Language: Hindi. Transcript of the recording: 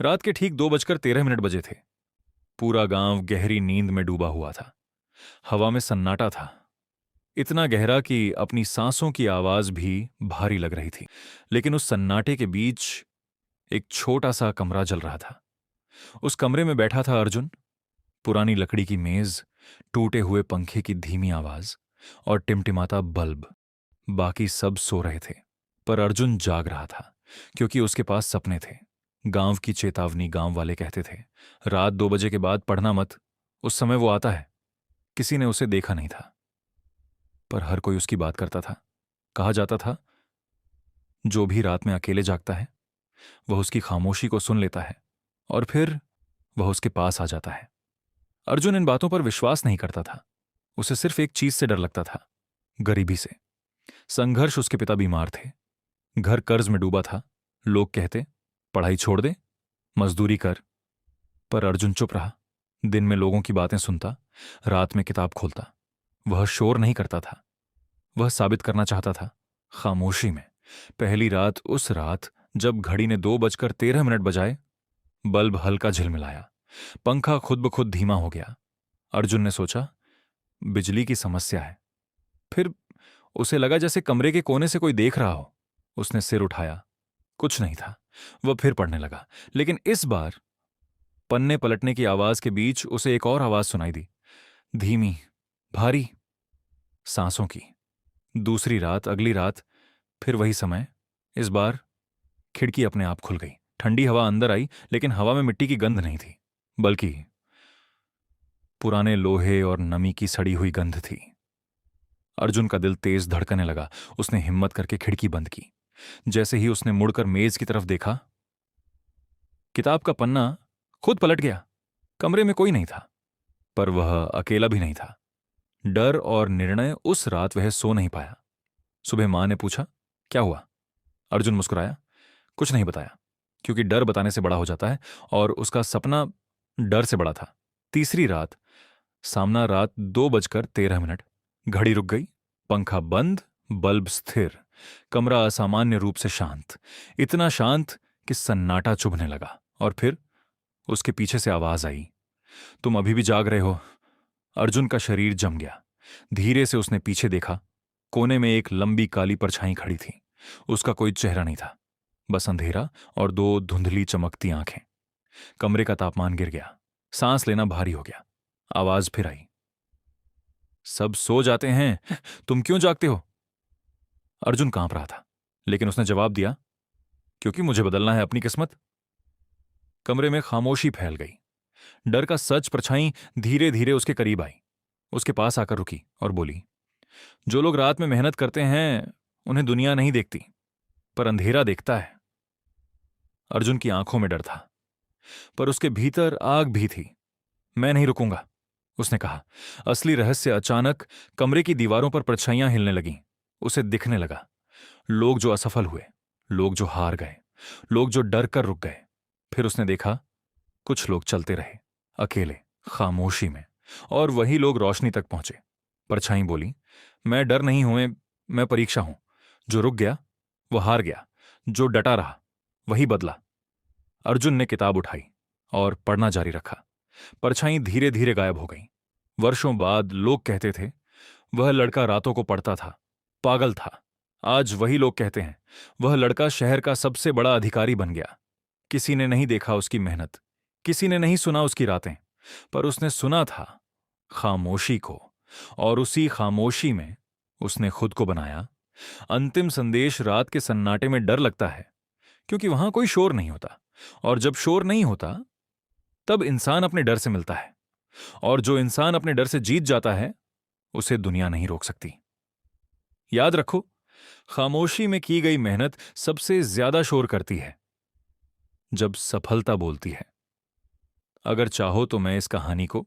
रात के ठीक 2:13 बजे थे। पूरा गांव गहरी नींद में डूबा हुआ था। हवा में सन्नाटा था, इतना गहरा कि अपनी सांसों की आवाज भी भारी लग रही थी। लेकिन उस सन्नाटे के बीच एक छोटा सा कमरा जल रहा था। उस कमरे में बैठा था अर्जुन। पुरानी लकड़ी की मेज, टूटे हुए पंखे की धीमी आवाज और टिमटिमाता बल्ब। बाकी सब सो रहे थे, पर अर्जुन जाग रहा था, क्योंकि उसके पास सपने थे। गांव की चेतावनी। गांव वाले कहते थे, रात 2 बजे के बाद पढ़ना मत, उस समय वो आता है। किसी ने उसे देखा नहीं था, पर हर कोई उसकी बात करता था। कहा जाता था, जो भी रात में अकेले जागता है वह उसकी खामोशी को सुन लेता है और फिर वह उसके पास आ जाता है। अर्जुन इन बातों पर विश्वास नहीं करता था। उसे सिर्फ एक चीज से डर लगता था, गरीबी से। संघर्ष। उसके पिता बीमार थे, घर कर्ज में डूबा था। लोग कहते, पढ़ाई छोड़ दे, मजदूरी कर। पर अर्जुन चुप रहा। दिन में लोगों की बातें सुनता, रात में किताब खोलता। वह शोर नहीं करता था, वह साबित करना चाहता था, खामोशी में। पहली रात, उस रात जब घड़ी ने 2:13 बजाए, बल्ब हल्का झिलमिलाया, पंखा खुद ब खुद धीमा हो गया। अर्जुन ने सोचा, बिजली की समस्या है। फिर उसे लगा जैसे कमरे के कोने से कोई देख रहा हो। उसने सिर उठाया, कुछ नहीं था। वह फिर पढ़ने लगा, लेकिन इस बार पन्ने पलटने की आवाज के बीच उसे एक और आवाज सुनाई दी, धीमी, भारी, सांसों की। दूसरी रात, अगली रात, फिर वही समय। इस बार खिड़की अपने आप खुल गई। ठंडी हवा अंदर आई, लेकिन हवा में मिट्टी की गंध नहीं थी, बल्कि पुराने लोहे और नमी की सड़ी हुई गंध थी। अर्जुन का दिल तेज धड़कने लगा। उसने हिम्मत करके खिड़की बंद की। जैसे ही उसने मुड़कर मेज की तरफ देखा, किताब का पन्ना खुद पलट गया। कमरे में कोई नहीं था, पर वह अकेला भी नहीं था। डर और निर्णय। उस रात वह सो नहीं पाया। सुबह मां ने पूछा, क्या हुआ? अर्जुन मुस्कुराया, कुछ नहीं बताया, क्योंकि डर बताने से बड़ा हो जाता है, और उसका सपना डर से बड़ा था। तीसरी रात, सामना रात 2:13। घड़ी रुक गई, पंखा बंद, बल्ब स्थिर, कमरा असामान्य रूप से शांत। इतना शांत कि सन्नाटा चुभने लगा। और फिर उसके पीछे से आवाज आई, तुम अभी भी जाग रहे हो? अर्जुन का शरीर जम गया। धीरे से उसने पीछे देखा। कोने में एक लंबी काली परछाई खड़ी थी। उसका कोई चेहरा नहीं था, बस अंधेरा और दो धुंधली चमकती आंखें। कमरे का तापमान गिर गया, सांस लेना भारी हो गया। आवाज फिर आई, सब सो जाते हैं, तुम क्यों जागते हो? अर्जुन कांप रहा था, लेकिन उसने जवाब दिया, क्योंकि मुझे बदलना है अपनी किस्मत। कमरे में खामोशी फैल गई। डर का सच परछाई धीरे धीरे उसके करीब आई। उसके पास आकर रुकी और बोली, जो लोग रात में मेहनत करते हैं उन्हें दुनिया नहीं देखती, पर अंधेरा देखता है। अर्जुन की आंखों में डर था, पर उसके भीतर आग भी थी। मैं नहीं रुकूंगा, उसने कहा। असली रहस्य अचानक कमरे की दीवारों पर परछाइयां हिलने लगीं। उसे दिखने लगा, लोग जो असफल हुए, लोग जो हार गए, लोग जो डर कर रुक गए। फिर उसने देखा, कुछ लोग चलते रहे, अकेले, खामोशी में, और वही लोग रोशनी तक पहुंचे। परछाई बोली, मैं डर नहीं हुए, मैं परीक्षा हूं। जो रुक गया वो हार गया, जो डटा रहा वही बदला। अर्जुन ने किताब उठाई और पढ़ना जारी रखा। परछाई धीरे धीरे गायब हो गई। वर्षों बाद लोग कहते थे, वह लड़का रातों को पढ़ता था, पागल था। आज वही लोग कहते हैं, वह लड़का शहर का सबसे बड़ा अधिकारी बन गया। किसी ने नहीं देखा उसकी मेहनत, किसी ने नहीं सुना उसकी रातें, पर उसने सुना था खामोशी को, और उसी खामोशी में उसने खुद को बनाया। अंतिम संदेश। रात के सन्नाटे में डर लगता है, क्योंकि वहां कोई शोर नहीं होता, और जब शोर नहीं होता तब इंसान अपने डर से मिलता है, और जो इंसान अपने डर से जीत जाता है उसे दुनिया नहीं रोक सकती। याद रखो, खामोशी में की गई मेहनत सबसे ज्यादा शोर करती है जब सफलता बोलती है। अगर चाहो तो मैं इस कहानी को